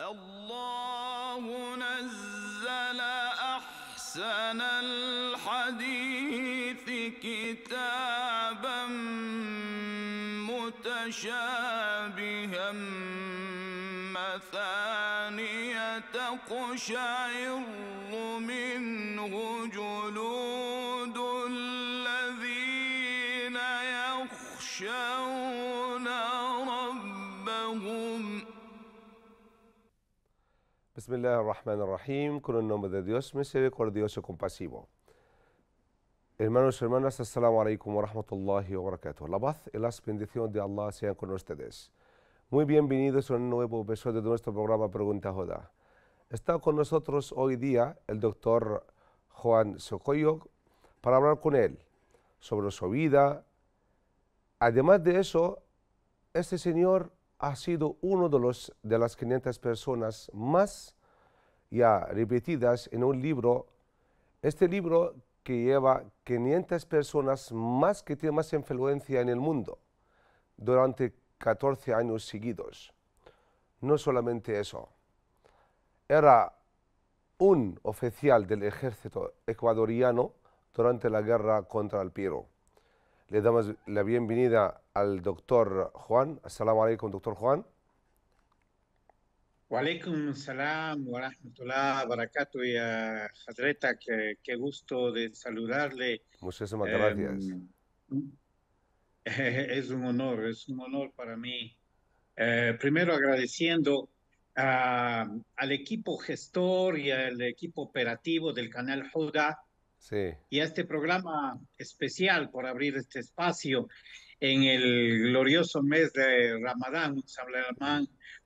الله نزل أحسن الحديث كتابا متشابها مثانية تقشعر منه جلود الذين يخشون ربهم. Bismillah ar-Rahman ar-Rahim, con el nombre de Dios misericordioso y compasivo. Hermanos y hermanas, assalamu alaikum wa rahmatullahi wa barakatuh. La paz y las bendiciones de Allah sean con ustedes. Muy bienvenidos a un nuevo episodio de nuestro programa Pregunta Judá. Está con nosotros hoy día el doctor Juan Socoyo para hablar con él sobre su vida. Además de eso, este señor ha sido uno de las 500 personas más ya repetidas en un libro. Este libro que lleva 500 personas más que tiene más influencia en el mundo durante 14 años seguidos. No solamente eso, era un oficial del ejército ecuatoriano durante la guerra contra el Perú. Le damos la bienvenida al doctor Juan. Assalamu alaikum, doctor Juan. Walaikum salam wa rahmatullah barakatuh ya Hadreta, qué gusto de saludarle. Muchísimas gracias. Es un honor para mí. Primero agradeciendo al equipo gestor y al equipo operativo del canal Judá Sí. y a este programa especial por abrir este espacio en el glorioso mes de Ramadán,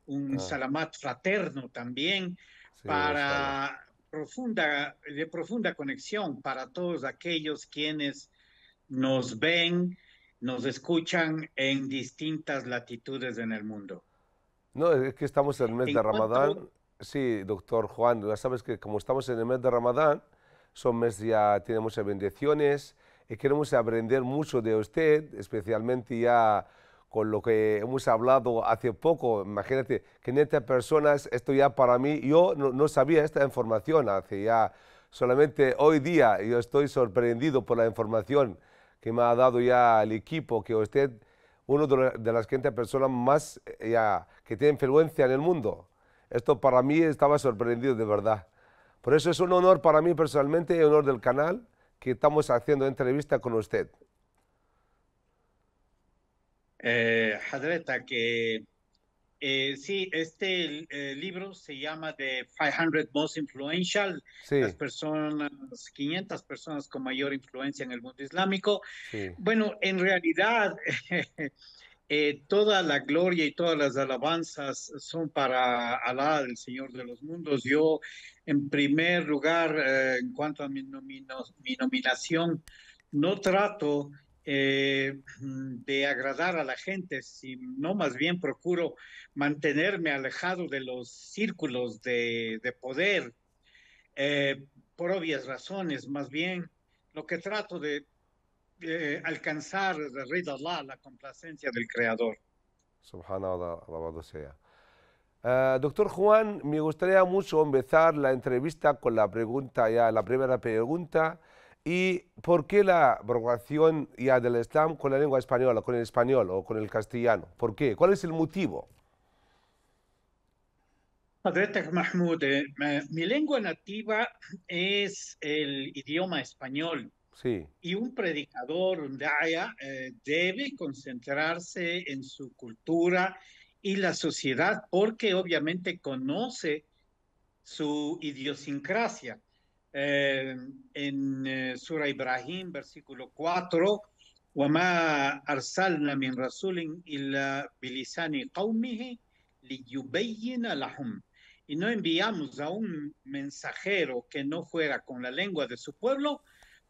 un salamat fraterno también, Sí, mashallah. de profunda conexión para todos aquellos quienes nos ven, nos escuchan en distintas latitudes en el mundo. No, es que estamos en el mes En de cuanto, Ramadán. Sí, doctor Juan, ya sabes que como estamos en el mes de Ramadán, son meses ya tiene muchas bendiciones y queremos aprender mucho de usted, especialmente ya con lo que hemos hablado hace poco. Imagínate, 500 personas, esto ya para mí, yo no sabía esta información hace ya, solamente hoy día yo estoy sorprendido por la información que me ha dado ya el equipo, que usted, uno de las 500 personas más ya, que tiene influencia en el mundo. Esto para mí estaba sorprendido de verdad. Por eso es un honor para mí personalmente y honor del canal que estamos haciendo entrevista con usted. Hadreta, sí, este libro se llama The 500 Most Influential, las Sí, personas, 500 personas con mayor influencia en el mundo islámico. sí, Bueno, en realidad, toda la gloria y todas las alabanzas son para Alá, el Señor de los mundos. Yo, en primer lugar, en cuanto a mi nominación, no trato de agradar a la gente, sino más bien procuro mantenerme alejado de los círculos de poder, eh, por obvias razones. Más bien, lo que trato de alcanzar de Rida Allah, la complacencia del Creador. subhanallah, alabado sea. Doctor Juan, me gustaría mucho empezar la entrevista con la pregunta ya, la primera pregunta. ¿Y por qué la propagación ya del Islam con la lengua española, con el español o con el castellano? ¿Por qué? ¿Cuál es el motivo? Padre Mahmoud, mi lengua nativa es el idioma español Sí, y un predicador, un daya, debe concentrarse en su cultura y la sociedad porque obviamente conoce su idiosincrasia. Eh, en Surah Ibrahim, versículo 4, وَمَا أَرْسَلْنَا مِنْ رَسُولٍ إِلَّا بِلِسَانِ قَوْمِهِ لِيُبَيِّنَ لَهُمْ. Y no enviamos a un mensajero que no fuera con la lengua de su pueblo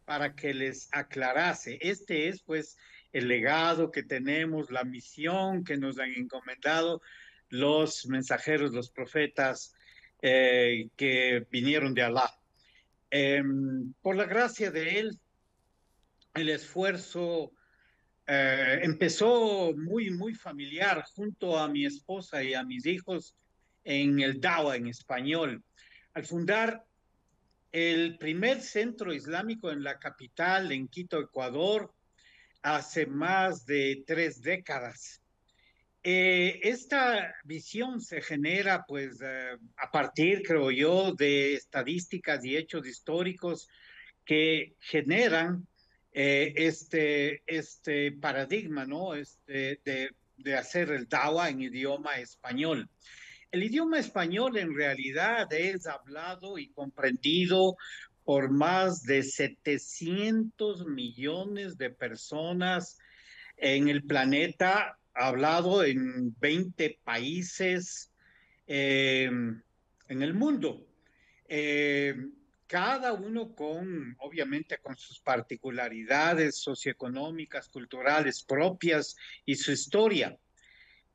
para que les aclarase. Este es pues el legado que tenemos, la misión que nos han encomendado los mensajeros, los profetas que vinieron de Alá. Por la gracia de él, el esfuerzo empezó muy familiar junto a mi esposa y a mis hijos. en el Dawa en español. Al fundar el primer centro islámico en la capital, en Quito, Ecuador, hace más de 3 décadas. Esta visión se genera, pues, a partir, creo yo, de estadísticas y hechos históricos que generan este paradigma, ¿no? De hacer el dawa en idioma español. El idioma español en realidad es hablado y comprendido por más de 700 millones de personas en el planeta, hablado en 20 países en el mundo. Eh, Cada uno obviamente, con sus particularidades socioeconómicas, culturales propias y su historia.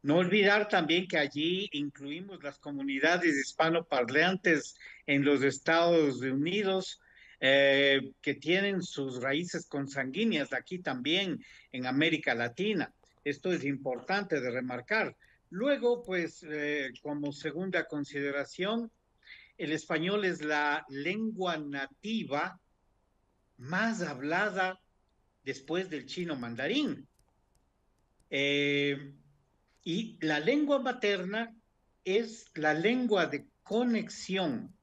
No olvidar también que allí incluimos las comunidades hispanoparlantes en los Estados Unidos, que tienen sus raíces consanguíneas aquí también en América Latina. Esto es importante de remarcar. Luego, pues, como segunda consideración, el español es la lengua nativa más hablada después del chino mandarín. Y la lengua materna es la lengua de conexión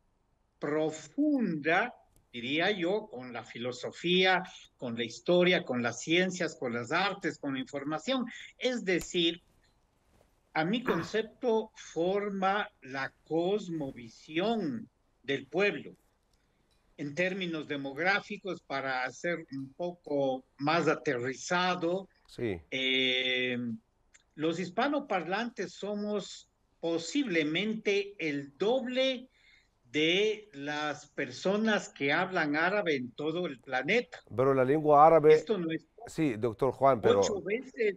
profunda, diría yo, con la filosofía, con la historia, con las ciencias, con las artes, con la información. Es decir, a mi concepto forma la cosmovisión del pueblo. En términos demográficos, para hacer un poco más aterrizado, Sí. Los hispanoparlantes somos posiblemente el doble de las personas que hablan árabe en todo el planeta. Pero la lengua árabe, Esto no es sí, doctor Juan, ocho pero veces,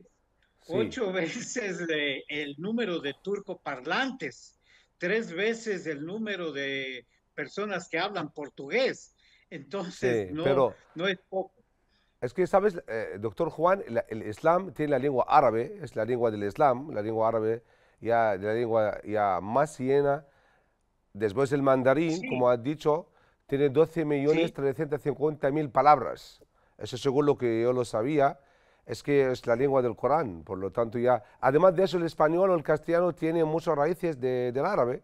sí, 8 veces el número de turcoparlantes, 3 veces el número de personas que hablan portugués. Entonces, sí, no, pero no es poco. es que, ¿sabes, doctor Juan? El Islam tiene la lengua árabe, es la lengua del Islam, la lengua árabe, ya, la lengua ya más llena. Después el mandarín, como Sí, has dicho, tiene 12 millones sí. 350 mil palabras. Eso según lo que yo lo sabía, es que es la lengua del Corán. Por lo tanto, ya, además de eso, el español o el castellano tiene muchas raíces del árabe.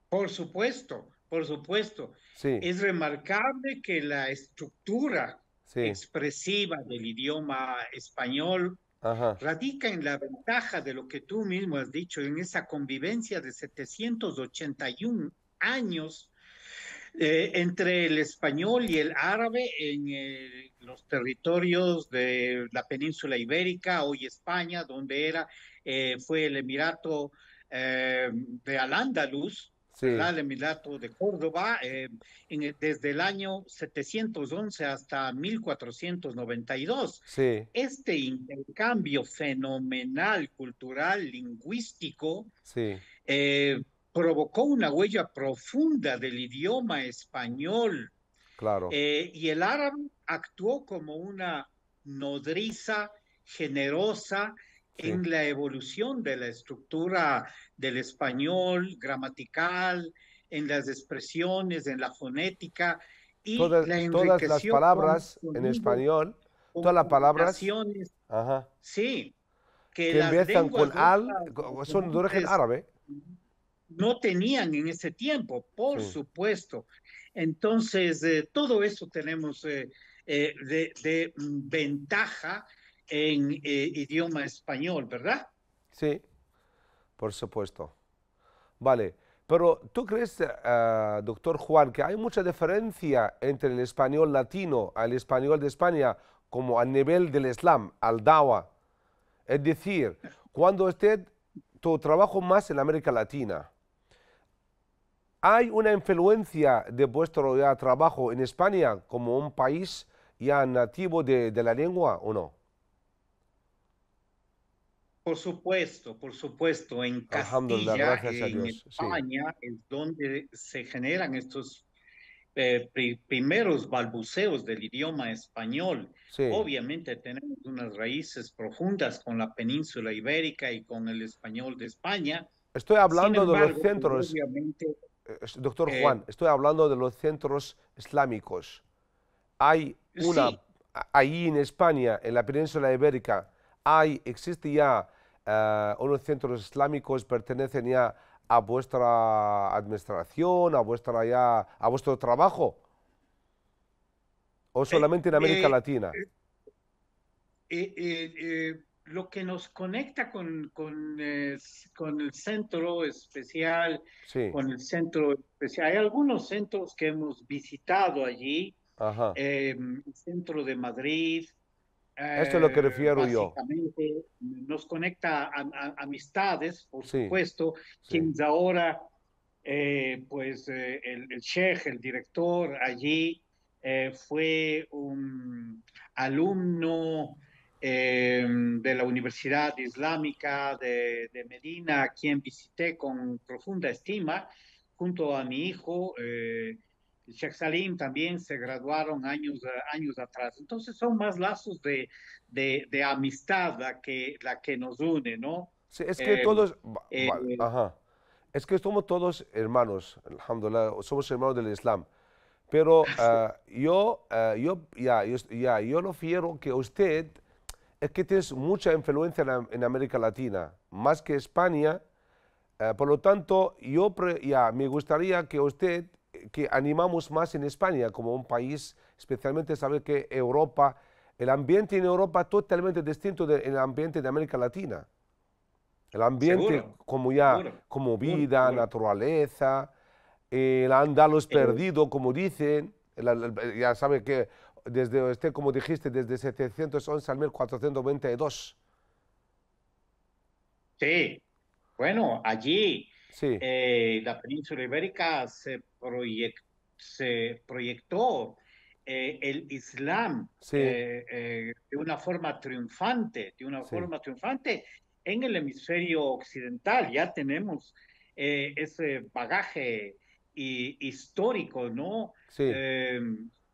Por supuesto, por supuesto. Sí, Es remarcable que la estructura sí, expresiva del idioma español ajá, radica en la ventaja de lo que tú mismo has dicho, en esa convivencia de 781 años entre el español y el árabe en los territorios de la península ibérica, hoy España, donde fue el Emirato de Al-Ándalus, sí, ¿verdad? El Emirato de Córdoba, desde el año 711 hasta 1492. sí, Este intercambio fenomenal, cultural, lingüístico, sí, eh, provocó una huella profunda del idioma español, claro, y el árabe actuó como una nodriza generosa sí. en la evolución de la estructura del español gramatical, en las expresiones, en la fonética, y la Todas las enriqueció con palabras en sonidos, español, con todas las palabras, combinaciones, ajá, sí, que que las empiezan con lenguas al, otras son de origen consonantes árabe. no tenían en ese tiempo, por Sí. supuesto. Entonces, todo eso tenemos de ventaja en idioma español, ¿verdad? Sí, por supuesto. Vale, pero ¿tú crees, doctor Juan, que hay mucha diferencia entre el español latino al español de España como al nivel del Islam, al Dawa? Es decir, cuando usted, tu trabajo más en América Latina, ¿hay una influencia de vuestro ya trabajo en España como un país ya nativo de la lengua o no? Por supuesto, por supuesto. En Alhamdulillah, Castilla, gracias a en Dios. Sí, España, es donde se generan estos primeros balbuceos del idioma español. sí, Obviamente tenemos unas raíces profundas con la península ibérica y con el español de España, Estoy Sin hablando de los embargo, pues, centros, obviamente, doctor eh, Juan, estoy hablando de los centros islámicos. Hay una, sí, ahí en España, en la península ibérica, existe ya unos centros islámicos, pertenecen ya a vuestra administración, a vuestro trabajo, o eh, solamente en América eh, Latina. lo que nos conecta con el centro especial, Sí, hay algunos centros que hemos visitado allí, ajá. el centro de Madrid, Esto es lo que refiero yo. básicamente nos conecta amistades, por Sí, supuesto, sí, quienes ahora, el sheikh, el director allí, fue un alumno de la Universidad Islámica de Medina, a quien visité con profunda estima, junto a mi hijo. El Sheikh Salim también se graduaron años atrás. Entonces son más lazos de amistad la que nos une, ¿no? sí, es que Eh, todos, eh, ajá, es que somos todos hermanos, alhamdulillah, somos hermanos del Islam. Pero yo lo fiero que usted es que tiene mucha influencia en América Latina, más que España. Por lo tanto, me gustaría que usted, que animamos más en España como un país, especialmente saber que Europa, el ambiente en Europa es totalmente distinto del ambiente de América Latina. El ambiente seguro, seguro, como seguro, vida, seguro. naturaleza, el andaluz Eh, perdido, como dicen. Ya sabe que desde usted, como dijiste, desde 711 al 1422. sí, bueno, allí Sí, la península ibérica se proyectó el Islam sí, de una forma triunfante, sí, en el hemisferio occidental. Ya tenemos ese bagaje histórico, ¿no? sí, Eh,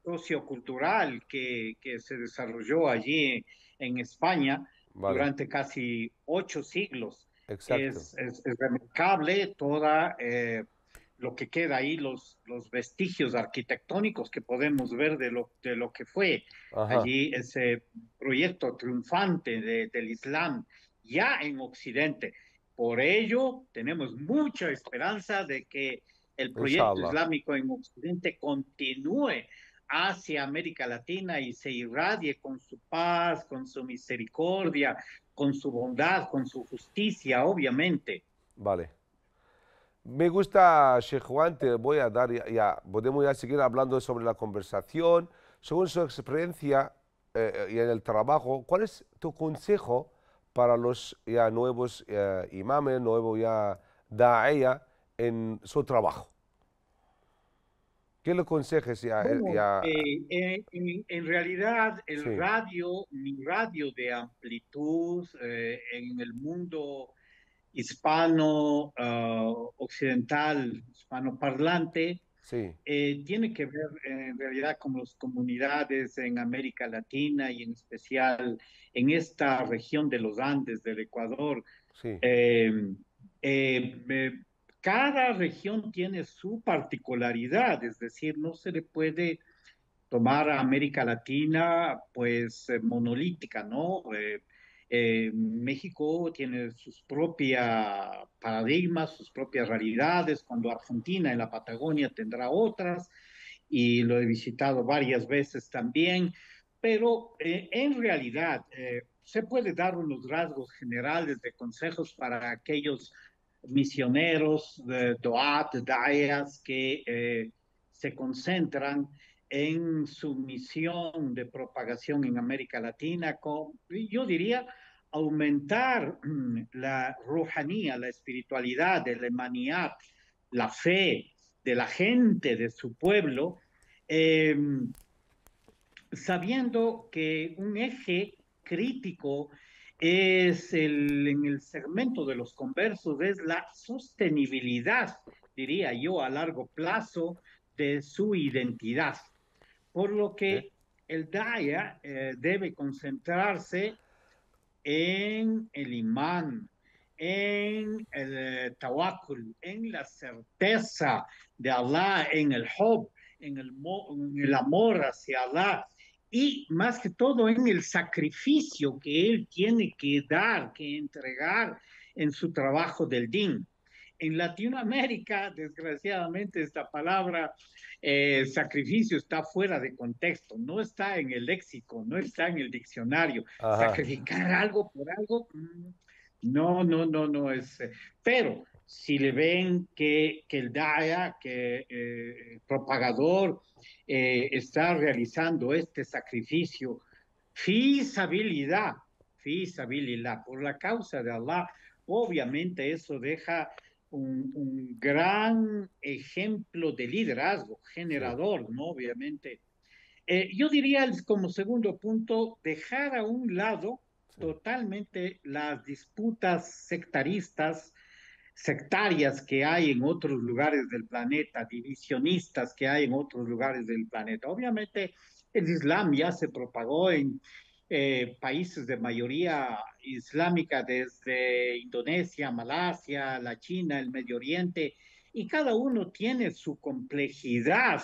Sociocultural que se desarrolló allí en España vale, durante casi 8 siglos. exacto. Es remarcable toda lo que queda ahí, los vestigios arquitectónicos que podemos ver de lo que fue Ajá, allí ese proyecto triunfante del Islam ya en Occidente. Por ello, tenemos mucha esperanza de que el proyecto inshallah. islámico en Occidente continúe hacia América Latina y se irradie con su paz, con su misericordia, con su bondad, con su justicia, obviamente. Vale. Me gusta, Sheikh Juan, te voy a dar podemos ya seguir hablando sobre la conversación. Según su experiencia y en el trabajo, ¿cuál es tu consejo para los ya nuevos imames, nuevos ya da'iya en su trabajo? ¿Qué le aconsejas Bueno, en realidad sí, mi radio de amplitud en el mundo hispano, occidental, hispanoparlante, sí, tiene que ver en realidad con las comunidades en América Latina y en especial en esta región de los Andes del Ecuador. sí, Eh, eh, eh, Cada región tiene su particularidad, es decir, no se le puede tomar a América Latina pues monolítica, ¿no? México tiene sus propios paradigmas, sus propias realidades, cuando Argentina en la Patagonia tendrá otras, y lo he visitado varias veces también, pero en realidad se puede dar unos rasgos generales de consejos para aquellos misioneros, doat, dayas, que se concentran en su misión de propagación en América Latina, yo diría, aumentar la ruhanía, la espiritualidad, el emaniyat, la fe de la gente, de su pueblo, eh, sabiendo que un eje crítico en el segmento de los conversos es la sostenibilidad, diría yo, a largo plazo de su identidad. Por lo sí, que el DAIA debe concentrarse en el imán, en el tawakkul, en la certeza de Allah, en el hub, en el amor hacia Allah y más que todo en el sacrificio que él tiene que dar, que entregar en su trabajo del din. En Latinoamérica, desgraciadamente, esta palabra sacrificio está fuera de contexto, no está en el léxico, no está en el diccionario. Ajá. Sacrificar algo por algo, no, no, no, no es. Pero si le ven que el Daya, que propagador, está realizando este sacrificio, fisabilidad, fisabilidad, por la causa de Allah, obviamente eso deja un gran ejemplo de liderazgo Sí, generador, ¿no? Obviamente. Yo diría como segundo punto, dejar a un lado sí. totalmente las disputas sectarias que hay en otros lugares del planeta, divisionistas que hay en otros lugares del planeta. Obviamente el Islam ya se propagó en países de mayoría islámica desde Indonesia, Malasia, la China, el Medio Oriente, y cada uno tiene su complejidad,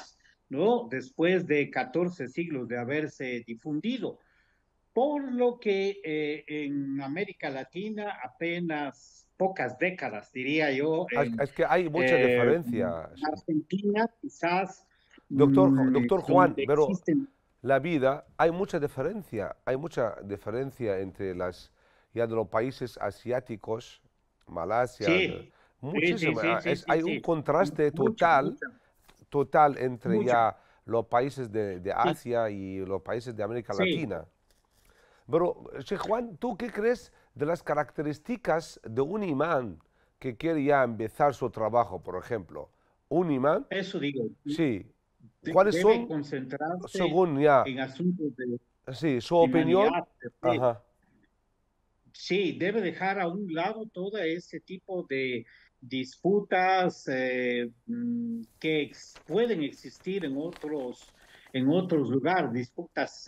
¿no? Después de 14 siglos de haberse difundido. Por lo que en América Latina apenas pocas décadas, diría yo, Es que hay mucha eh, diferencia, Argentina quizás doctor Juan, donde pero existen, la vida, hay mucha diferencia entre ya de los países asiáticos, Malasia, sí, sí, sí, muchísimo, sí, sí, sí, hay un sí, contraste mucha, mucha, total entre mucha, ya los países de sí, Asia y los países de América sí. Latina. Pero, Sheikh Juan, ¿tú qué crees de las características de un imán que quiere ya empezar su trabajo, por ejemplo? Un imán, Eso digo, sí. ¿Cuáles debe son, concentrarse según ya, en asuntos de sí, su opinión? humanidad, de fe. Ajá. Sí, debe dejar a un lado todo ese tipo de disputas pueden existir en otros lugares, disputas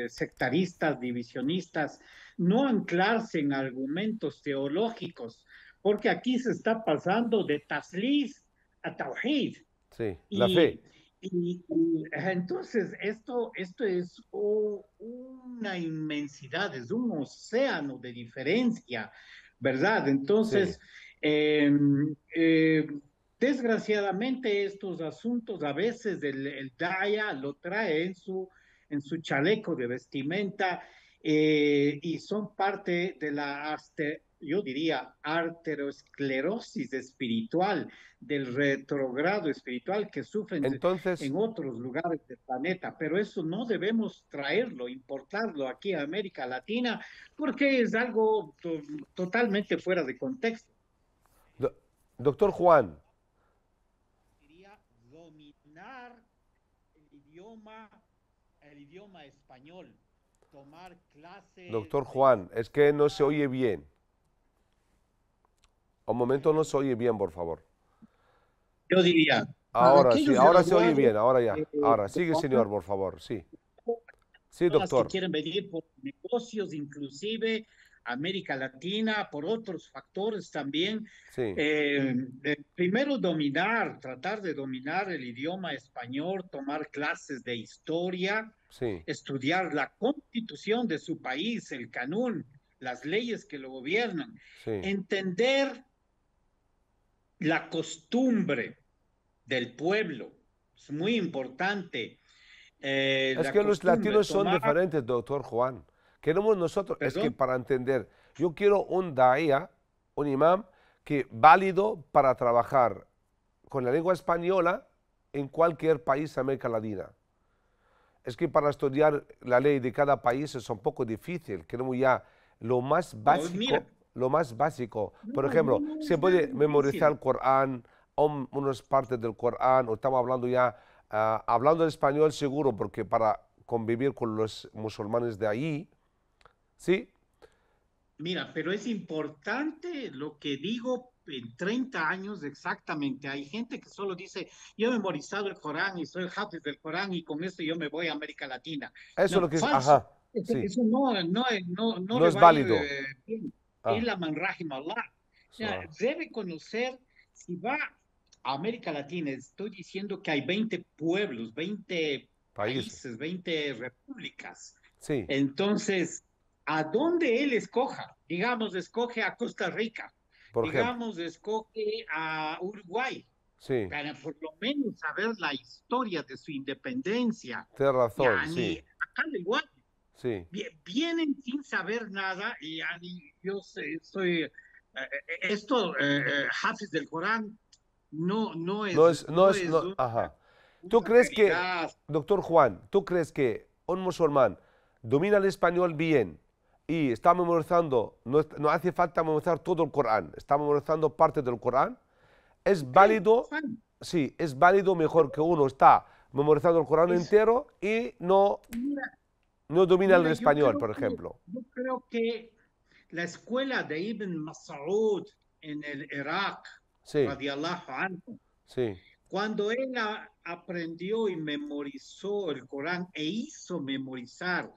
sectaristas, divisionistas, no anclarse en argumentos teológicos, porque aquí se está pasando de taslis a tawhid. Sí, la fe. Y, entonces esto es una inmensidad, es un océano de diferencia, ¿verdad? Sí. Entonces, eh, eh, desgraciadamente estos asuntos a veces el Daya lo trae en su chaleco de vestimenta y son parte de yo diría, arteriosclerosis espiritual del retrogrado espiritual que sufren Entonces, en otros lugares del planeta, pero eso no debemos traerlo, importarlo aquí a América Latina, porque es algo totalmente fuera de contexto. do- doctor Juan, Quería dominar el idioma español, tomar clases doctor de Juan, es que no se historia. oye bien. Un momento no se oye bien, por favor. Yo diría, para Ahora sí, aquellos ahora se oye graduados bien, ahora ya. Ahora, de sigue, señor, por favor, sí. Sí, personas que doctor. quieren venir por negocios, inclusive América Latina, por otros factores también. Sí, Primero dominar, tratar de dominar el idioma español, tomar clases de historia, sí. estudiar la constitución de su país, el canún, las leyes que lo gobiernan, Sí. entender la costumbre del pueblo, es muy importante. Es La que los costumbre, latinos son tomar, diferentes, doctor Juan. Queremos nosotros, es que perdón, para entender, yo quiero un daía, un imam, que válido para trabajar con la lengua española en cualquier país de América Latina. Es que para estudiar la ley de cada país es un poco difícil. Queremos ya lo más no, mira, básico, lo más básico. no, Por no, ejemplo, no se es nada puede memorizar difícil. el Corán, unas partes del Corán, o estamos hablando ya, hablando el español seguro, porque para convivir con los musulmanes de ahí, ¿sí? Mira, pero es importante lo que digo en 30 años exactamente. Hay gente que solo dice, yo he memorizado el Corán y soy hafiz del Corán y con esto yo me voy a América Latina. Eso es lo No, que es, falso. ajá, Eso, sí, eso no no le es va a ir válido. bien. Ah, Illa man rahim Allah. Ya, Sa- debe conocer, si va a América Latina, estoy diciendo que hay 20 pueblos, 20 Países. países, 20 repúblicas. Sí, Entonces, a dónde él escoja, digamos, escoge a Costa Rica, por ejemplo. digamos, escoge a Uruguay, Sí, para por lo menos saber la historia de su independencia. tienes razón, Ya, ni sí, acá igual, sí. vienen sin saber nada y yo soy, esto, Hafiz del Corán, No es, no no es, es no, ajá. ¿Tú una crees que, realidad. doctor Juan, tú crees que un musulmán domina el español bien y está memorizando, no, no hace falta memorizar todo el Corán, está memorizando parte del Corán? ¿Es Ok, válido? fine. Sí, es válido mejor que uno está memorizando el Corán Es, entero y no, mira, no domina el mira, español, por ejemplo. yo creo que la escuela de Ibn Mas'ud en el Irak, Sí, radiallahu anhu, sí, cuando él aprendió y memorizó el Corán e hizo memorizar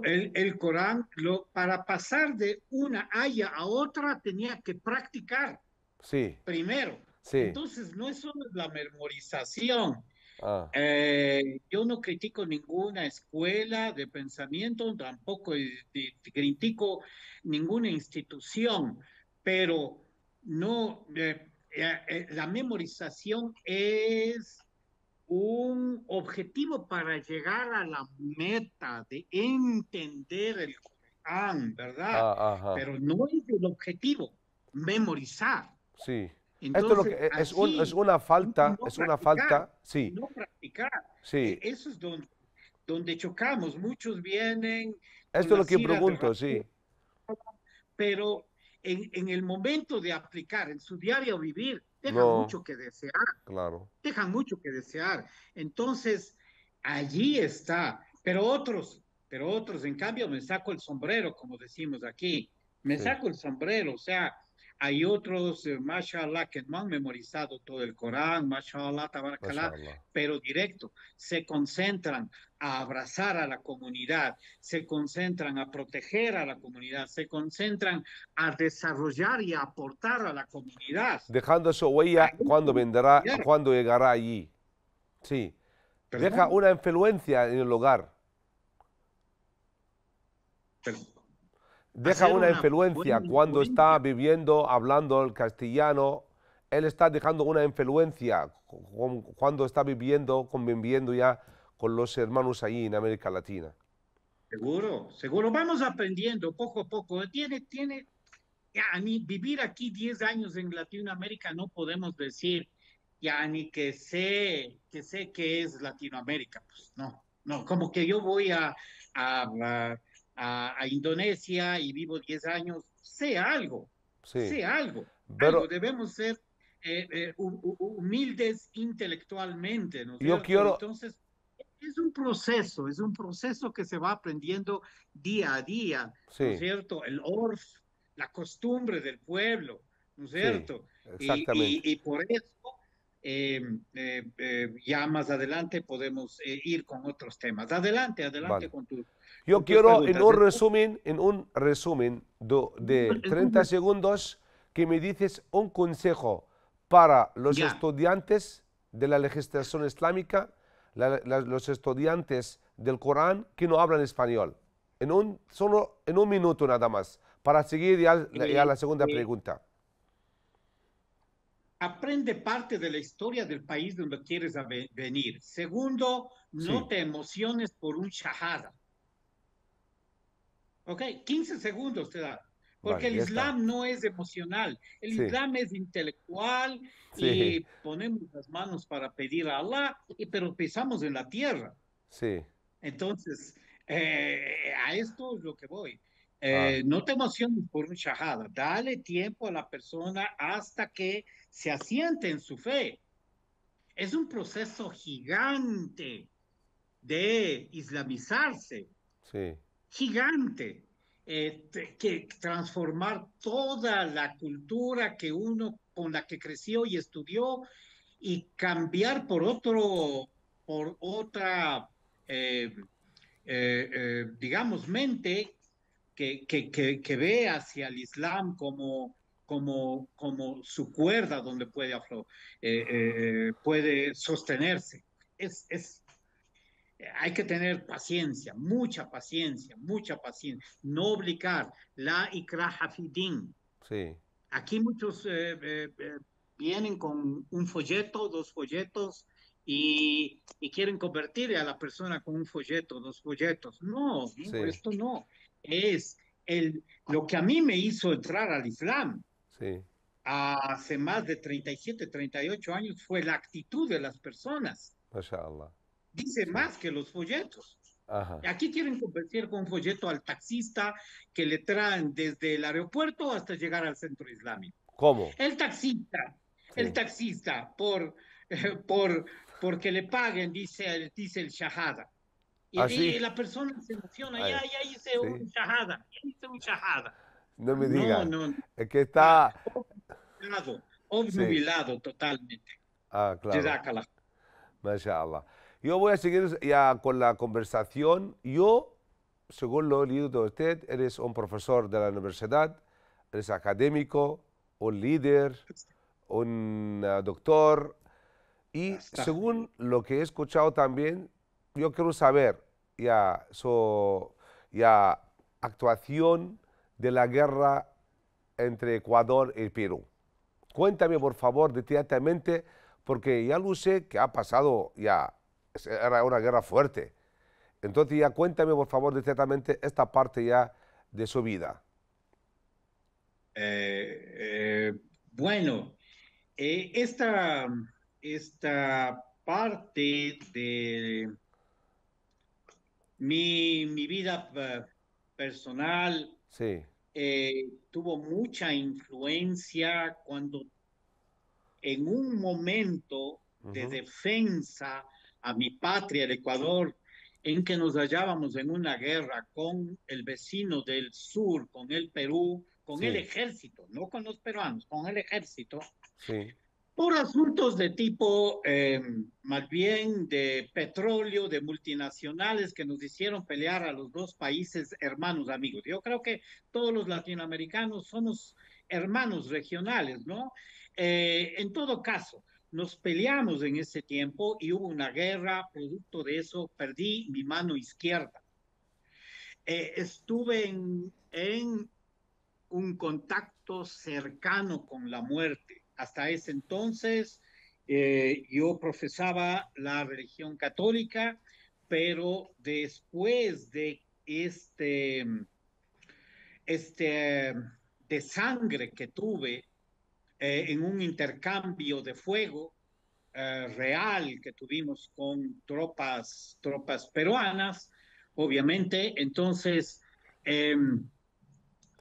el Corán, para pasar de una haya a otra tenía que practicar sí, primero. sí. Entonces, no es solo la memorización. Ah, Yo no critico ninguna escuela de pensamiento, tampoco critico ninguna institución, pero no, la memorización es un objetivo para llegar a la meta de entender el Corán, ¿verdad? ajá. Pero no es el objetivo, memorizar. Sí. Esto es lo Entonces, que es allí, es una falta, sí, no practicar. sí. Eso es donde chocamos. Muchos vienen con Esto es lo las que iras de pregunto, Rasul, sí, pero en el momento de aplicar, en su diario vivir, dejan no, mucho que desear, claro, dejan mucho que desear. Entonces, allí está. Pero otros, en cambio, me saco el sombrero, como decimos aquí. Me sí, saco el sombrero, o sea, hay otros, mashallah, que no han memorizado todo el Corán, mashallah, tabarakallah, mashallah. pero directo, se concentran a abrazar a la comunidad, se concentran a proteger a la comunidad, se concentran a desarrollar y a aportar a la comunidad. Dejando su huella Ahí cuando podemos vendrá, cambiar. cuando llegará allí, sí. Deja Perdón, una influencia en el hogar, perdón. deja Hacer una una influencia buena cuando está influencia. viviendo, hablando el castellano, él está dejando una influencia cuando está viviendo, conviviendo ya con los hermanos allí en América Latina. Seguro, seguro. Vamos aprendiendo poco a poco. Ya, ni vivir aquí 10 años en Latinoamérica no podemos decir, ya ni que sé que es Latinoamérica. Pues no, no, como que yo voy a, a Indonesia y vivo 10 años, Sí, sé algo, algo. pero Debemos ser humildes intelectualmente, ¿no es yo cierto? quiero, Entonces, es un proceso que se va aprendiendo día a día, ¿no es sí, cierto? El ORF, la costumbre del pueblo, ¿no es sí, cierto? exactamente. Y por eso, ya más adelante podemos ir con otros temas. Adelante, adelante Vale. con Yo tus quiero preguntas. en un resumen de En 30 segundos que me dices un consejo para los ya, estudiantes de la legislación islámica, los estudiantes del Corán que no hablan español. Solo en un minuto nada más, para seguir ya a eh, la segunda eh, pregunta. aprende parte de la historia del país donde quieres venir. Segundo, no Sí, te emociones por un shahada. ¿Ok? 15 segundos te da. Porque vale, el ya está. Islam no es emocional, el Sí, Islam es intelectual y sí, ponemos las manos para pedir a Allah, pero pisamos en la tierra. sí. Entonces, a esto es lo que voy. Ah, No te emociones por un shahada, dale tiempo a la persona hasta que se asiente en su fe. Es un proceso gigante de islamizarse, sí, gigante, que transformar toda la cultura que uno con la que creció y estudió y cambiar por otra, eh, digamos, mente que ve hacia el Islam como su cuerda donde puede sostenerse. Hay que tener paciencia, mucha paciencia. No obligar. La ikraha fi din. Sí, Aquí muchos vienen con un folleto, dos folletos, y quieren convertir a la persona con un folleto, dos folletos. No, no, sí, esto no. Es lo que a mí me hizo entrar al Islam sí, hace más de 37, 38 años fue la actitud de las personas. mashallah. Dice Sí, más que los folletos. ajá. Aquí quieren convertir con un folleto al taxista que le traen desde el aeropuerto hasta llegar al centro islámico. ¿Cómo? El taxista, el Sí. taxista, porque le paguen, dice el shahada. Y ¿Así? la persona se emociona, Ay, ya hice sí, un shahada, ya hice un shahada. no me No, diga. no, no, Es que está está... Sí, obnubilado totalmente. claro, Jazakallah. mashallah. Yo voy a seguir ya con la conversación. Yo, según lo he leído de usted, eres un profesor de la universidad, eres académico, un líder, un doctor. Y según lo que he escuchado también, yo quiero saber ya ya actuación de la guerra entre Ecuador y Perú. Cuéntame, por favor, detalladamente, porque ya lo sé que ha pasado ya, era una guerra fuerte. Entonces ya cuéntame, por favor, detalladamente esta parte ya de su vida. Bueno, esta parte de mi vida personal Sí, tuvo mucha influencia cuando en un momento de ujú, defensa a mi patria, el Ecuador, en que nos hallábamos en una guerra con el vecino del sur, con el Perú, con el sí, ejército, no con los peruanos, con el ejército, sí, por asuntos de tipo, más bien de petróleo, de multinacionales que nos hicieron pelear a los dos países hermanos amigos. Yo creo que todos los latinoamericanos somos hermanos regionales, ¿no? En todo caso, nos peleamos en ese tiempo y hubo una guerra, producto de eso perdí mi mano izquierda. Estuve en un contacto cercano con la muerte. Hasta ese entonces yo profesaba la religión católica, pero después de este de sangre que tuve en un intercambio de fuego real que tuvimos con tropas peruanas, obviamente, entonces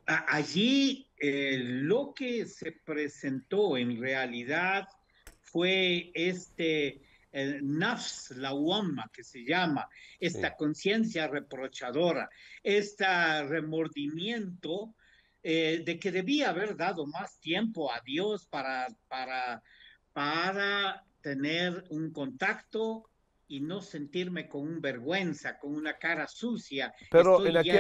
allí lo que se presentó en realidad fue nafs lawama que se llama, sí. esta conciencia reprochadora, este remordimiento de que debía haber dado más tiempo a Dios para tener un contacto y no sentirme con un vergüenza, con una cara sucia. Pero Estoy ya yendo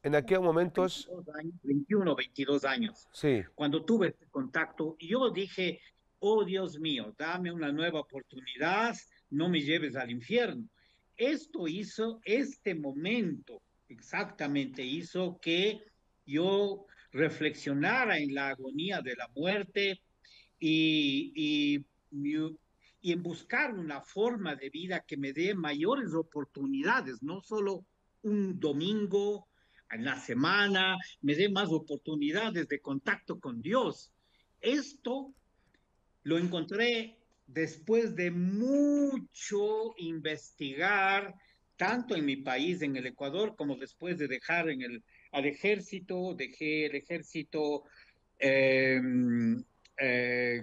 en aquellos momentos, 22 años, 21, 22 años. sí. Cuando tuve este contacto, yo dije, oh Dios mío, dame una nueva oportunidad, no me lleves al infierno. Este momento exactamente hizo que yo reflexionara en la agonía de la muerte y, y en buscar una forma de vida que me dé mayores oportunidades, no solo un domingo en la semana, me dé más oportunidades de contacto con Dios. Esto lo encontré después de mucho investigar, tanto en mi país, en el Ecuador, como después de dejar al ejército, dejé el ejército eh,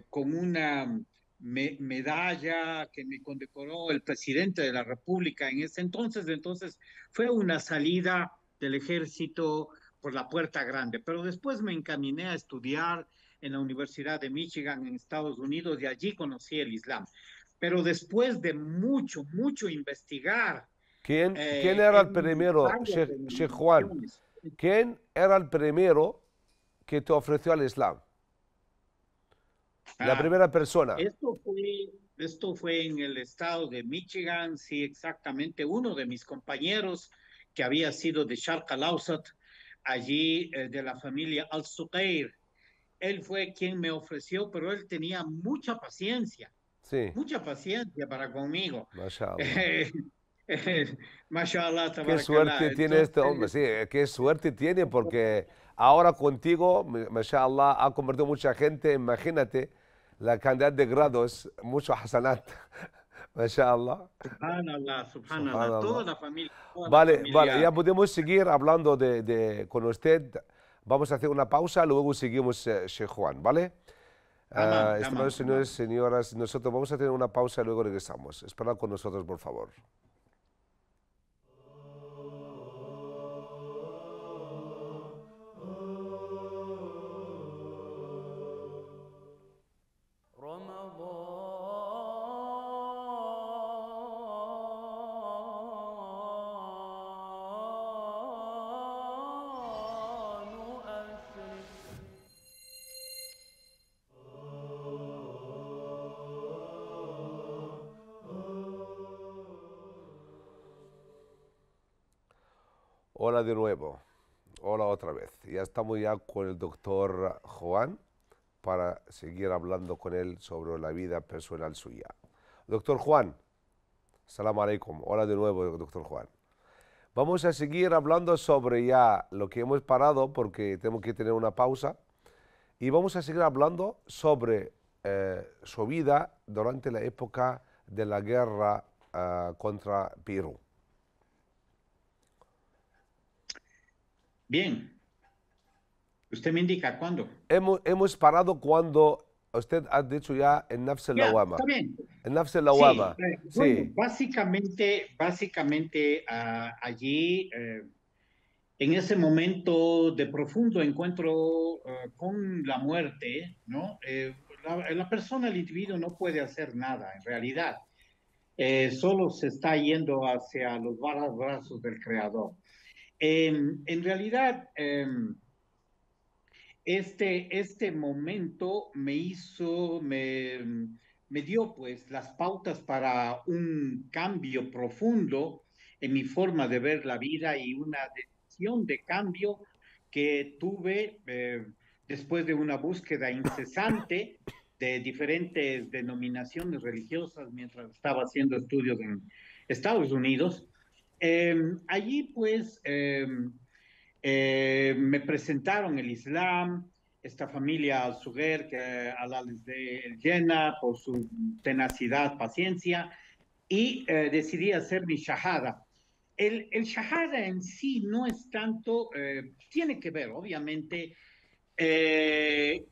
con una medalla que me condecoró el presidente de la República en ese entonces. Entonces fue una salida del ejército por la puerta grande, pero después me encaminé a estudiar en la Universidad de Michigan en Estados Unidos y allí conocí el Islam. Pero después de mucho investigar Quién era el en primero, varias Sheikh Juan? denominaciones, ¿Quién era el primero que te ofreció el Islam? La Ah, primera persona. esto fue en el estado de Michigan, sí, exactamente. Uno de mis compañeros que había sido de Sharq al-Awsat, allí de la familia Al-Suqair, él fue quien me ofreció, pero él tenía Sí, mucha paciencia para conmigo. mashallah. Eh, Mashallah, Qué tabarakallah. suerte tiene este hombre, Entonces, sí, qué suerte tiene porque ahora contigo, mashallah, ha convertido mucha gente, imagínate la cantidad de grados, mucho hasanat, mashallah, subhanallah, subhanallah, subhanallah. toda la Vale, vale, familia. ya podemos seguir hablando con usted. Vamos a hacer una pausa, luego seguimos, Sheikh Juan, ¿vale? Tamam, Estimados tamam, señores, tamam. señoras, nosotros vamos a tener una pausa y luego regresamos. Esperad con nosotros, por favor. Hola de nuevo. Hola otra vez. Ya estamos ya con el doctor Juan para seguir hablando con él sobre la vida personal suya. Doctor Juan, salam alaikum. Hola de nuevo, doctor Juan. Vamos a seguir hablando sobre ya lo que hemos parado porque tenemos que tener una pausa y vamos a seguir hablando sobre su vida durante la época de la guerra contra Perú. Bien, usted me indica cuándo. Hemos parado cuando usted ha dicho ya en Nafs el Ya, está Lawama. bien. En Nafs el Sí, Lawama, bueno, sí, básicamente allí, en ese momento de profundo encuentro con la muerte, ¿no? La persona, el individuo no puede hacer nada, en realidad. Solo se está yendo hacia los brazos del Creador. En realidad, este momento me dio pues las pautas para un cambio profundo en mi forma de ver la vida y una decisión de cambio que tuve después de una búsqueda incesante de diferentes denominaciones religiosas mientras estaba haciendo estudios en Estados Unidos. Allí pues me presentaron el Islam, esta familia Al-Suger, que Allah les dé el Jannah por su tenacidad, paciencia, y decidí hacer mi Shahada. El Shahada en sí no es tanto, tiene que ver, obviamente,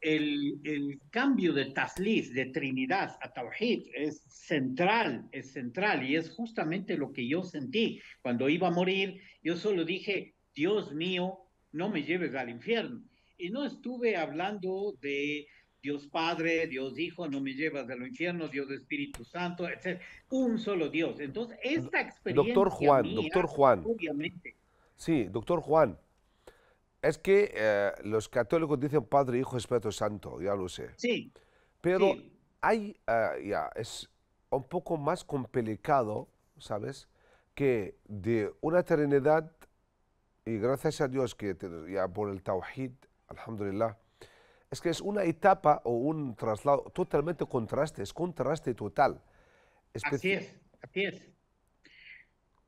el cambio de taslis, de Trinidad a Tawhid, es central y es justamente lo que yo sentí. Cuando iba a morir, yo solo dije, Dios mío, no me lleves al infierno. Y no estuve hablando de Dios Padre, Dios Hijo, no me llevas al infierno, Dios Espíritu Santo, etc. Un solo Dios. Entonces, esta experiencia mía, Doctor Juan, obviamente, sí, doctor Juan, es que los católicos dicen Padre, Hijo, Espíritu Santo, ya lo sé, sí, pero sí, hay, es un poco más complicado, ¿sabes? Que de una Trinidad, y gracias a Dios que ya por el Tawhid, alhamdulillah, es que es una etapa o un traslado totalmente contraste, es contraste total. así Especi- es, así es.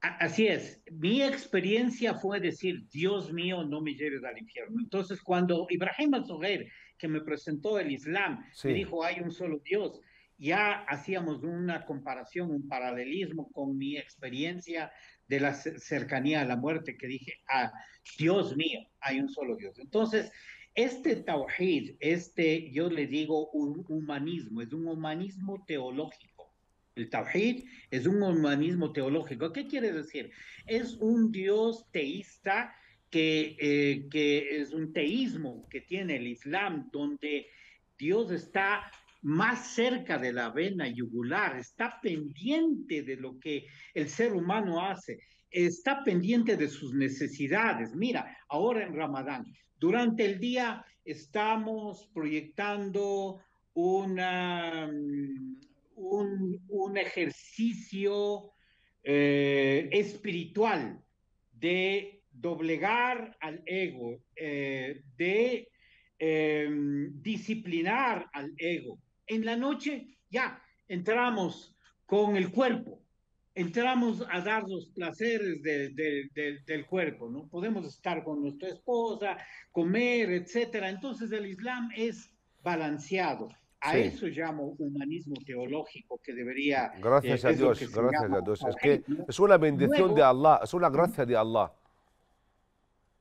Así es, mi experiencia fue decir, Dios mío, no me lleves al infierno. Entonces, cuando Ibrahim al-Zuhair, que me presentó el Islam, me sí, dijo, hay un solo Dios, ya hacíamos una comparación, un paralelismo con mi experiencia de la cercanía a la muerte, que dije, Dios mío, hay un solo Dios. Entonces, este tawhid, yo le digo un humanismo, es un humanismo teológico. El tawhid es un humanismo teológico. ¿Qué quiere decir? Es un Dios teísta que es un teísmo que tiene el Islam, donde Dios está más cerca de la vena yugular, está pendiente de lo que el ser humano hace, está pendiente de sus necesidades. Mira, ahora en Ramadán, durante el día estamos proyectando una, un ejercicio espiritual de doblegar al ego, de disciplinar al ego. En la noche ya entramos con el cuerpo, entramos a dar los placeres del cuerpo, ¿no? Podemos estar con nuestra esposa, comer, etcétera. Entonces el Islam es balanceado. A Sí, eso llamo humanismo teológico, que debería, gracias a es lo que Dios, se gracias llama a Dios. Es tawhid, que ¿no? es una bendición de Luego, Allah, es una gracia de Allah.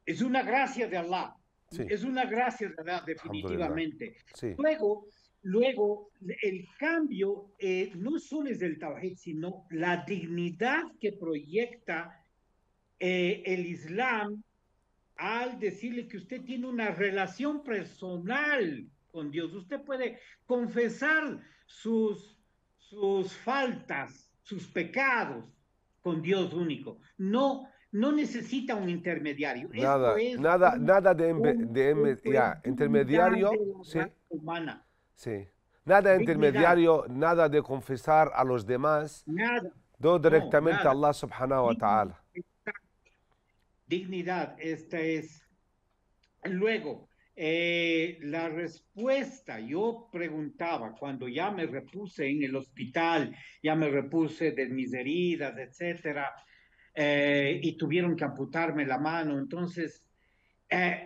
es una gracia de Allah, Sí, es una gracia de Allah, alhamdulillah. definitivamente. Sí, Luego el cambio no solo es del tawhid, sino la dignidad que proyecta el Islam al decirle que usted tiene una relación personal con Dios. Usted puede confesar sus faltas, sus pecados con Dios único. No, no necesita un intermediario. Esto nada, es nada, nada de, esto es ya, dignidad de intermediario, la sí, raza humana. sí. Nada Dignidad, intermediario, nada de confesar a los demás, nada, todo no, directamente a nada. Allah subhanahu wa Dignidad, ta'ala. dignidad, esta es. Luego, la respuesta, yo preguntaba, cuando ya me repuse en el hospital, ya me repuse de mis heridas, etcétera, y tuvieron que amputarme la mano, entonces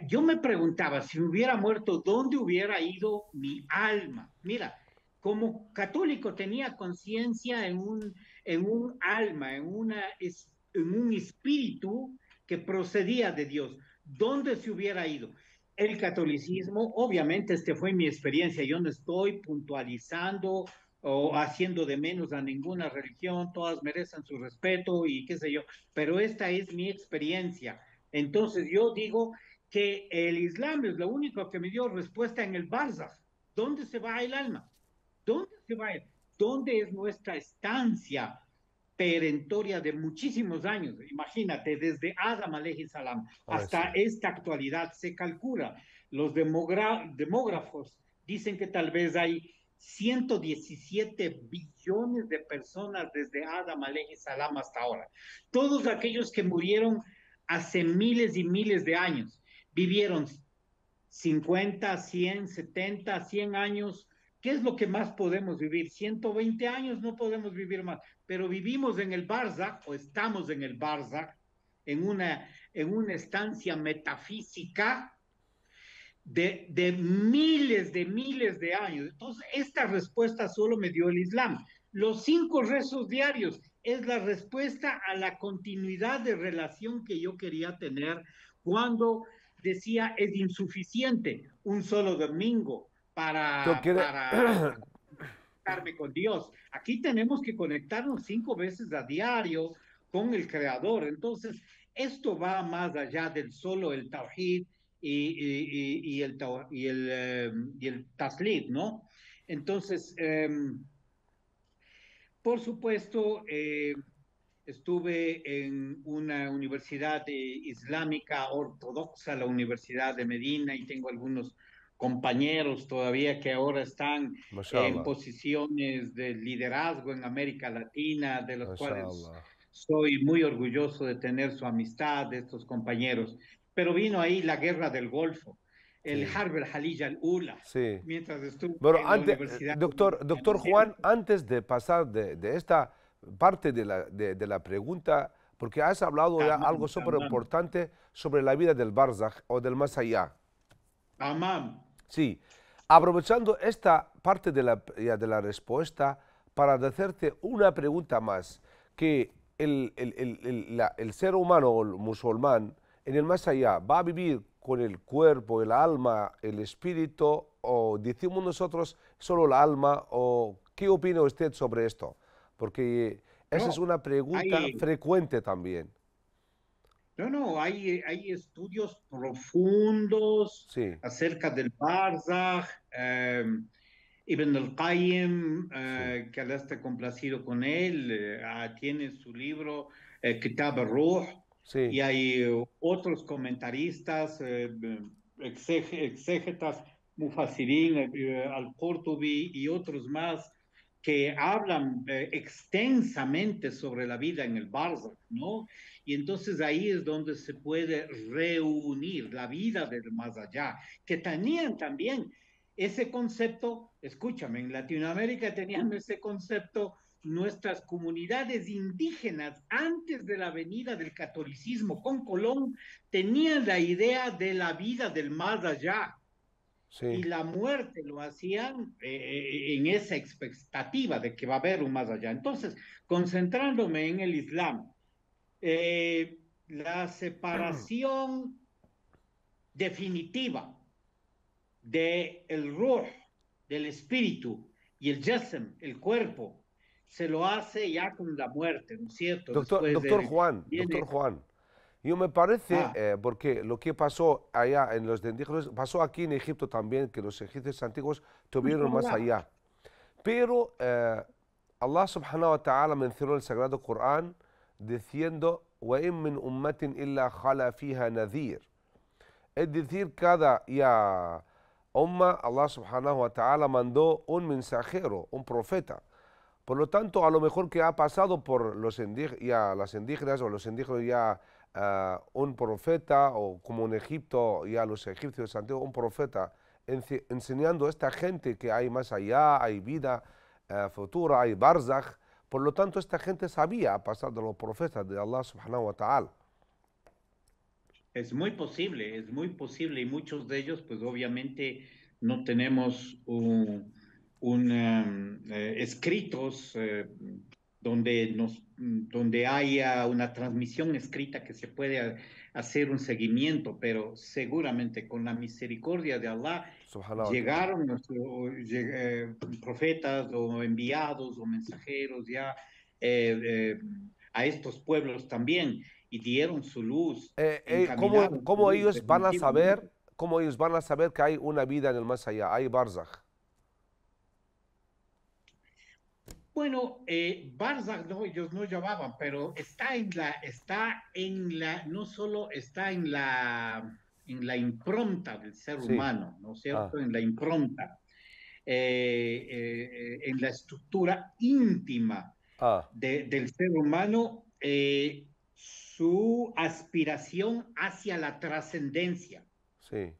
yo me preguntaba, si me hubiera muerto, ¿dónde hubiera ido mi alma? Mira, como católico tenía conciencia en un alma, en un espíritu que procedía de Dios. ¿Dónde se hubiera ido? El catolicismo, obviamente, fue mi experiencia. Yo no estoy puntualizando o haciendo de menos a ninguna religión, todas merecen su respeto y qué sé yo, pero esta es mi experiencia. Entonces yo digo que el Islam es lo único que me dio respuesta en el Barzakh. ¿Dónde se va el alma? ¿Dónde se va? ¿Dónde es nuestra estancia perentoria de muchísimos años? Imagínate, desde Adam alayhi salam Ay, hasta sí. esta actualidad se calcula. Los demógrafos dicen que tal vez hay 117 billones de personas desde Adam alayhi salam hasta ahora. Todos aquellos que murieron hace miles y miles de años vivieron 50, 100, 70, 100 años. ¿Qué es lo que más podemos vivir? 120 años no podemos vivir más, pero vivimos en el Barzakh o estamos en el Barzakh, en una estancia metafísica de miles de años. Entonces, esta respuesta solo me dio el Islam. Los 5 rezos diarios es la respuesta a la continuidad de relación que yo quería tener cuando decía es insuficiente un solo domingo Tú quieres, para conectarme con Dios. Aquí tenemos que conectarnos 5 veces a diario con el Creador. Entonces, esto va más allá del solo el Tawhid y el Taslid, ¿no? Entonces, por supuesto, estuve en una universidad islámica ortodoxa, la Universidad de Medina, y tengo algunos compañeros todavía que ahora están en mashallah, posiciones de liderazgo en América Latina, de los cuales mashallah. soy muy orgulloso de tener su amistad, de estos compañeros. Pero vino ahí la guerra del Golfo, el Sí, Harb el-Halij al-Ula, sí. mientras estuve Bueno, en la antes, Universidad de doctor Juan, antes de pasar de esta parte de la pregunta, porque has hablado ya Tamam, algo súper tamam, importante sobre la vida del Barzakh o del más allá. tamam. Sí, aprovechando esta parte ya de la respuesta para hacerte una pregunta más, que el ser humano o el musulmán en el más allá va a vivir con el cuerpo, el alma, el espíritu, o decimos nosotros solo la alma, o ¿qué opina usted sobre esto? Porque esa es No, una pregunta hay, frecuente también. no, hay estudios profundos Sí, acerca del Barzakh. Ibn al-Qayyim, sí, que Allah está complacido con él, tiene su libro Kitab al-Ruh, sí, y hay otros comentaristas, exégetas Mufassirin, al-Qurtubi y otros más que hablan extensamente sobre la vida en el Barzakh, ¿no? Y entonces ahí es donde se puede reunir la vida del más allá, que tenían también ese concepto, escúchame, en Latinoamérica tenían ese concepto nuestras comunidades indígenas antes de la venida del catolicismo con Colón tenían la idea de la vida del más allá y Sí. la muerte lo hacían en esa expectativa de que va a haber un más allá. Entonces, concentrándome en el Islam, la separación definitiva del ruh, del espíritu, y el jasem, el cuerpo, se lo hace ya con la muerte, ¿no es cierto? Después Doctor viene... Juan, yo me parece, Ah, porque lo que pasó allá en los indígenas, pasó aquí en Egipto también, que los egipcios antiguos tuvieron más mashallah. allá. Pero Allah subhanahu wa ta'ala mencionó en el Sagrado Corán diciendo, وَإِن مِّنْ أُمَّةٍ إِلَّا خَلَا فِيهَا نَذِيرٌ. Es decir, cada ya umma, Allah subhanahu wa ta'ala mandó un mensajero, un profeta. Por lo tanto, a lo mejor que ha pasado por ya las indígenas o los indígenas ya un profeta, o como en Egipto ya los egipcios antiguos, un profeta enseñando a esta gente que hay más allá, hay vida futura, hay barzakh. Por lo tanto, esta gente sabía, a pasar de los profetas de Allah subhanahu wa ta'ala. Es muy posible y muchos de ellos pues obviamente no tenemos escritos donde haya una transmisión escrita que se puede hacer un seguimiento, pero seguramente con la misericordia de Allah Subhanahu wa ta'ala. llegaron profetas o enviados o mensajeros ya eh, eh, a estos pueblos también y dieron su luz, encaminaron su ¿Cómo luz ellos van a definitivamente. saber, cómo ellos van a saber que hay una vida en el más allá, hay barzakh? Bueno, Barzakh no, ellos no llamaban, pero no solo está en la impronta del ser Sí. humano, ¿no es Ah, cierto? En la impronta, en la estructura íntima ah, del ser humano, su aspiración hacia la trascendencia. sí.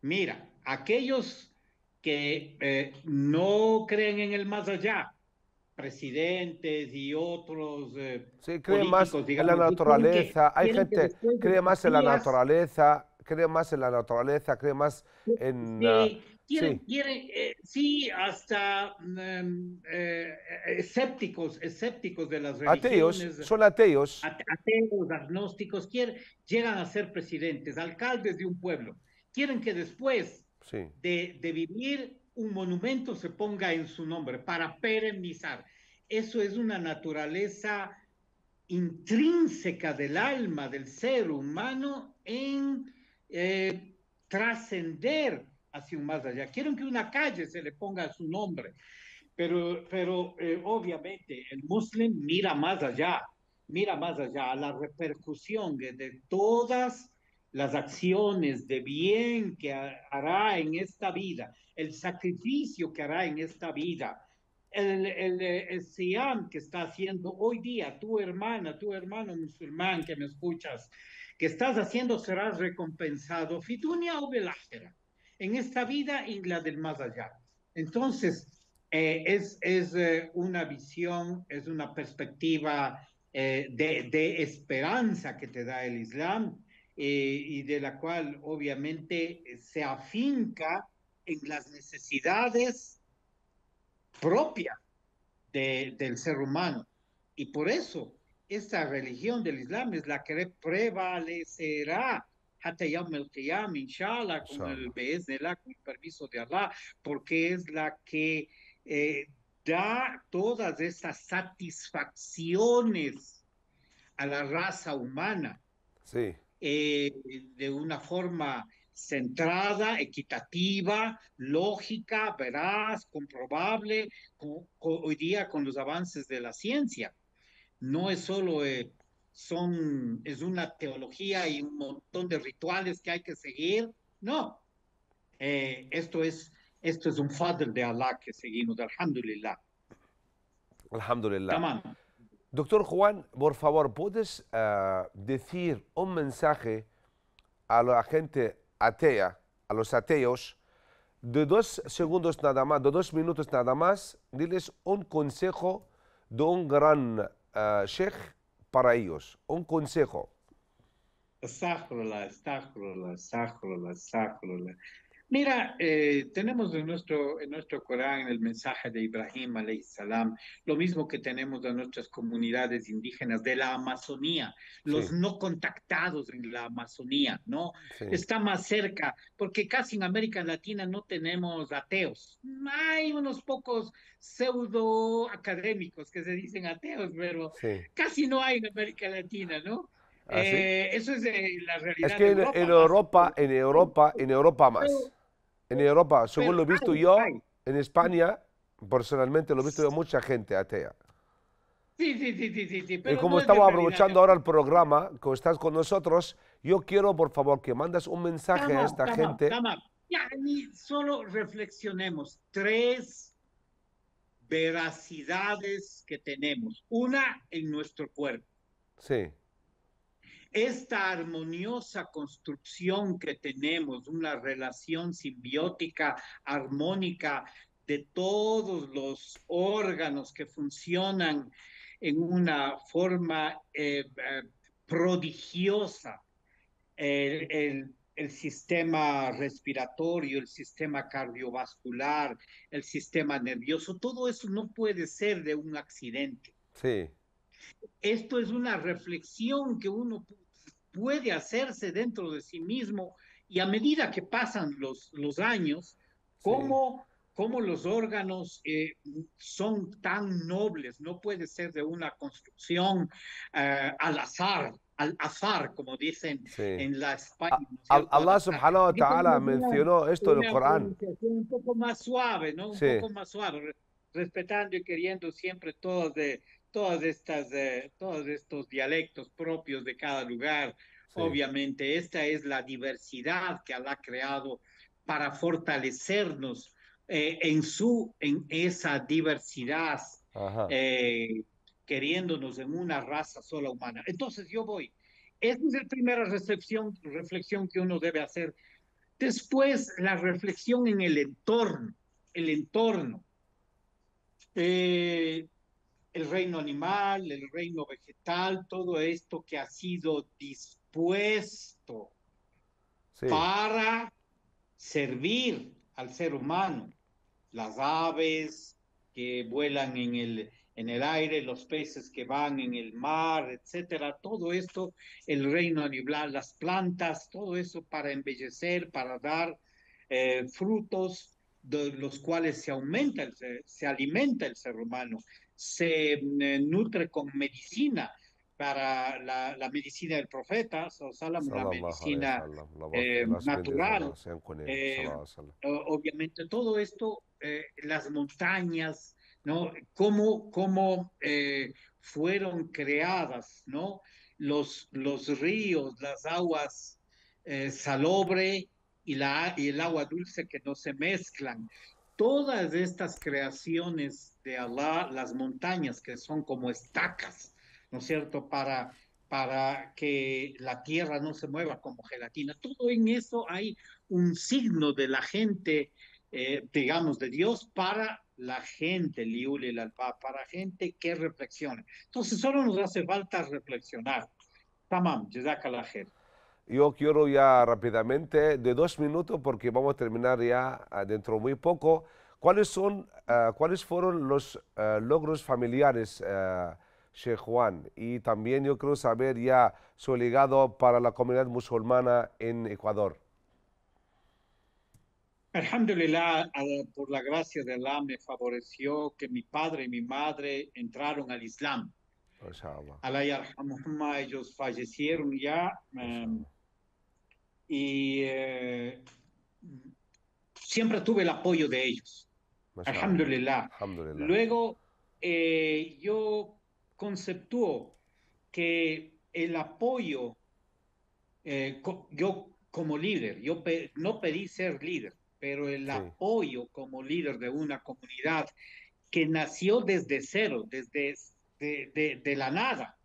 Mira, aquellos que no creen en el más allá, presidentes y otros Sí, cree más políticos, en la digamos, y naturaleza. Hay quieren que gente que después de cree sus más en la días naturaleza, cree más en la naturaleza, cree más en... sí, sí, hasta escépticos de las ateos, religiones, son ateos. ateos, agnósticos, llegan a ser presidentes, alcaldes de un pueblo. Quieren que después Sí, de vivir un monumento se ponga en su nombre para perennizar. Eso es una naturaleza intrínseca del alma del ser humano en trascender hacia un más allá. Quieren que una calle se le ponga a su nombre, pero obviamente el musulmán mira más allá, a la repercusión de todas las acciones de bien que hará en esta vida, el sacrificio que hará en esta vida, el Siam que está haciendo hoy día, tu hermana, tu hermano musulmán que me escuchas, que estás haciendo serás recompensado, fitunia o belágera, en esta vida y la del más allá. Entonces, es una visión, es una perspectiva de esperanza que te da el Islam y de la cual obviamente se afinca en las necesidades propias del ser humano. Y por eso esta religión del Islam es la que prevalecerá hasta Yawm al-Qiyam, inshallah, con el inshallah. Be'eznellah, con el permiso de Allah, porque es la que da todas esas satisfacciones a la raza humana Sí. eh, de una forma centrada, equitativa, lógica, veraz, comprobable, hoy día con los avances de la ciencia. No es solo, es una teología y un montón de rituales que hay que seguir, no, Esto es un fadl de Allah que seguimos, alhamdulillah. Alhamdulillah. Tamam. Doctor Juan, por favor, ¿puedes decir un mensaje a la gente atea, a los ateos, de 2 segundos nada más, de 2 minutos nada más, diles un consejo de un gran sheikh para ellos? Un consejo. Astaghfirullah, astaghfirullah, astaghfirullah, astaghfirullah. Mira, tenemos en nuestro Corán el mensaje de Ibrahim alayhi salam, lo mismo que tenemos en nuestras comunidades indígenas de la Amazonía, los Sí, no contactados en la Amazonía, ¿no? sí, Está más cerca, porque casi en América Latina no tenemos ateos. Hay unos pocos pseudo académicos que se dicen ateos, pero sí. casi no hay en América Latina, ¿no? ¿Así? Eso es la Es realidad de que Europa, más que todo. En Europa más. En Europa, según Pero lo he visto yo, hay. en España, personalmente lo he visto yo mucha gente atea. Sí, sí, sí, sí, sí, sí, Y pero como no es de estamos realidad. aprovechando ahora el programa, que estás con nosotros, yo quiero, por favor, que mandes un mensaje a Tamam, esta tamam, gente. tamam. Yani solo reflexionemos. Tres veracidades que tenemos. Una en nuestro cuerpo. Sí, Esta armoniosa construcción que tenemos, una relación simbiótica, armónica de todos los órganos que funcionan en una forma prodigiosa. El sistema respiratorio, el sistema cardiovascular, el sistema nervioso, todo eso no puede ser de un accidente. sí, Esto es una reflexión que uno puede hacerse dentro de sí mismo y a medida que pasan los años, sí. cómo los órganos son tan nobles, no puede ser de una construcción al azar, como dicen Sí. en la España, ¿no es cierto? Al Allah azar. subhanahu wa Hay que ta'ala tener mencionó esto en el una Corán. pronunciación un poco más suave, ¿no? Un Sí, poco más suave, respetando y queriendo siempre todos estos dialectos propios de cada lugar. sí. Obviamente, esta es la diversidad que Allah ha creado para fortalecernos en esa diversidad, Ajá. eh, queriéndonos en una raza sola humana. Entonces yo voy. Esa es la primera reflexión que uno debe hacer. Después, la reflexión en el entorno. Eh, el reino animal, el reino vegetal, todo esto que ha sido dispuesto Sí. para servir al ser humano. Las aves que vuelan en el aire, los peces que van en el mar, etcétera. Todo esto, el reino animal, las plantas, todo eso para embellecer, para dar frutos de los cuales se alimenta el ser humano, se nutre con medicina para la medicina del profeta, la Sallallahu alayhi wa medicina sallam. La paz y las bendiciones de natural. Allah sean con él. Eh, Sallallahu alayhi wa sallam. Obviamente todo esto, las montañas, ¿no? Cómo fueron creadas, ¿no? Los ríos, las aguas salobre y el agua dulce que no se mezclan. Todas estas creaciones de Allah, las montañas que son como estacas, ¿no es cierto? Para que la tierra no se mueva como gelatina. Todo en eso hay un signo de la gente, digamos, de Dios para la gente, Liul el Alba, para gente que reflexione. Entonces, solo nos hace falta reflexionar. Tamam, Jazakallah khair. Yo quiero ya rápidamente, de 2 minutos, porque vamos a terminar ya dentro muy poco. ¿Cuáles fueron los logros familiares, Sheikh Juan? Y también yo quiero saber ya su legado para la comunidad musulmana en Ecuador. Alhamdulillah, por la gracia de Allah me favoreció que mi padre y mi madre entraron al Islam. MashaAllah, Allah yarhamuhumma, ellos fallecieron ya, MashaAllah, y siempre tuve el apoyo de ellos. MashaAllah. Alhamdulillah. Alhamdulillah. Luego, yo conceptúo que el apoyo, yo como líder, no pedí ser líder, pero el sí, apoyo como líder de una comunidad que nació desde cero, de la nada.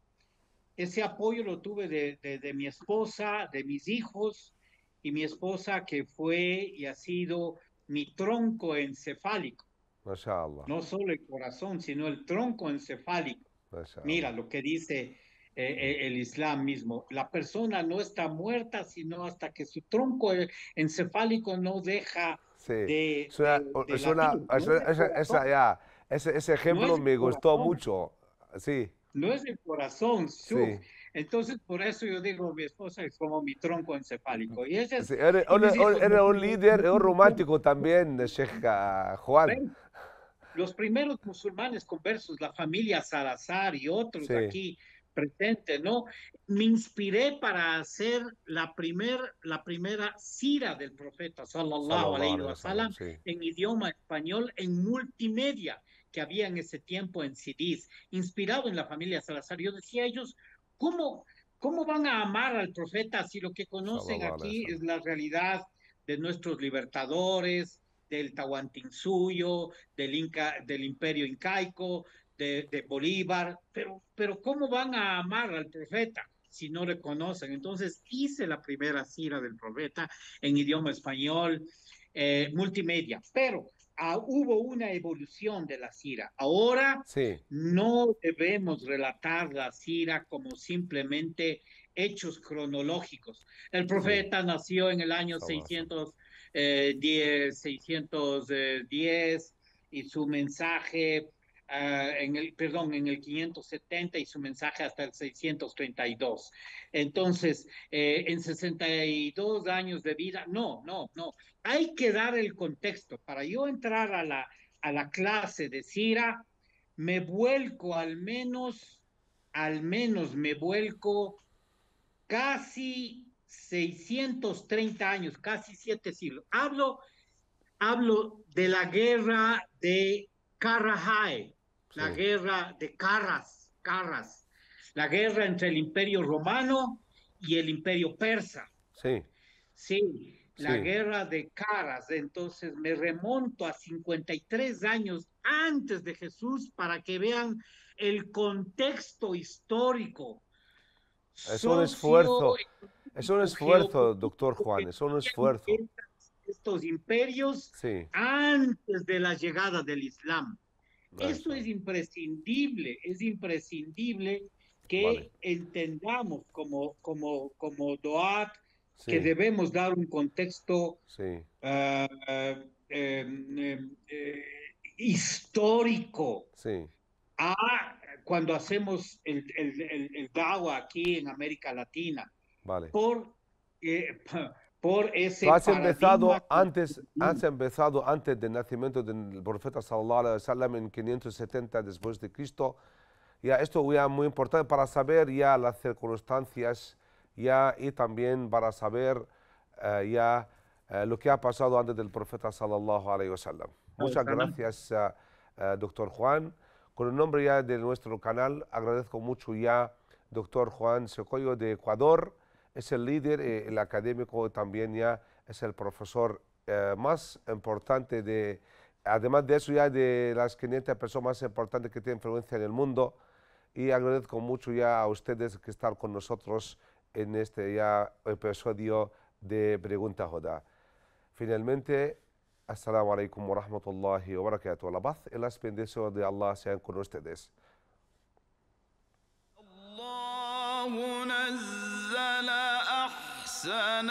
Ese apoyo lo tuve de mi esposa, de mis hijos y mi esposa que fue y ha sido mi tronco encefálico, mashallah, no solo el corazón, sino el tronco encefálico. Mira mashallah. lo que dice Mm. el Islam mismo. La persona no está muerta sino hasta que su tronco encefálico no deja Sí, de latir. No es el corazón, ese no ejemplo es el me gustó corazón, mucho. Sí, no es el corazón, suf. sí. Entonces, por eso yo digo, mi esposa es como mi tronco encefálico. Y ese es, Sí, era, y mis hijos era un líder, era un me romántico también, Sheikh Juan. ven, los primeros musulmanes conversos, la familia Salazar y otros Sí, aquí presentes, ¿no? Me inspiré para hacer la primera sira del profeta, sallallahu sallallahu alayhi alaihi wa wasallam, sallam, sí. en idioma español, en multimedia, que había en ese tiempo en CDs, inspirado en la familia Salazar. Yo decía a ellos, ¿cómo, ¿cómo van a amar al profeta si lo que conocen Sallallahu alaihi aquí es wasallam. la realidad de nuestros libertadores, del Tahuantinsuyo, del imperio incaico, Bolívar, pero ¿cómo van a amar al profeta si no le conocen? Entonces hice la primera sira del profeta en idioma español, multimedia, pero hubo una evolución de la sira. Ahora Sí, no debemos relatar la sira como simplemente hechos cronológicos. El sí, profeta nació en el año sallallahu alaihi wasallam. 610 y su mensaje, en el 570 y su mensaje hasta el 632. Entonces, en 62 años de vida, no. Hay que dar el contexto. Para yo entrar a la clase de Sira, me vuelco al menos me vuelco casi 630 años, casi 7 siglos. Hablo de la guerra de Carrajay, la Sí, guerra de Carras, la guerra entre el Imperio Romano y el Imperio Persa. sí, Sí, la sí. guerra de Caras. Entonces me remonto a 53 años antes de Jesús para que vean el contexto histórico, Es un socioeconómico, esfuerzo, doctor geopolítico Juan, que es un tenían esfuerzo. estos imperios Sí, antes de la llegada del Islam. Esto mashallah. es imprescindible Vale, que entendamos como DOAT que sí, debemos dar un contexto sí, uh, uh, eh, eh, histórico sí, a cuando hacemos el DAWA aquí en América Latina vale. por, eh, por Tú ese paradigma. has empezado antes del nacimiento del profeta sallallahu alaihi wasallam en 570 después de Cristo. Ya esto ya muy importante para saber ya las circunstancias ya y también para saber lo que ha pasado antes del profeta sallallahu alaihi wasallam. Muchas gracias, doctor Juan. Con el nombre ya de nuestro canal agradezco mucho ya doctor Juan Secoyo de Ecuador. Es el líder, el académico también ya es el profesor más importante de, además de eso ya de las 500 personas más importantes que tienen influencia en el mundo. Y agradezco mucho ya a ustedes que están con nosotros en este ya episodio de Pregunta Jodá. Finalmente, assalamu alaikum wa rahmatullahi wa barakatuh. La paz y las bendiciones de Allah sean con ustedes. الله نزل أحسن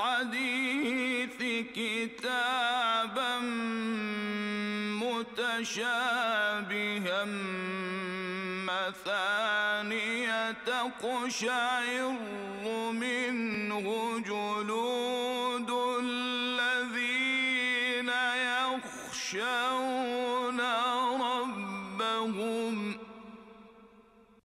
الحديث كتابا متشابها مثانية تقشعر منه جلود الذين يخشون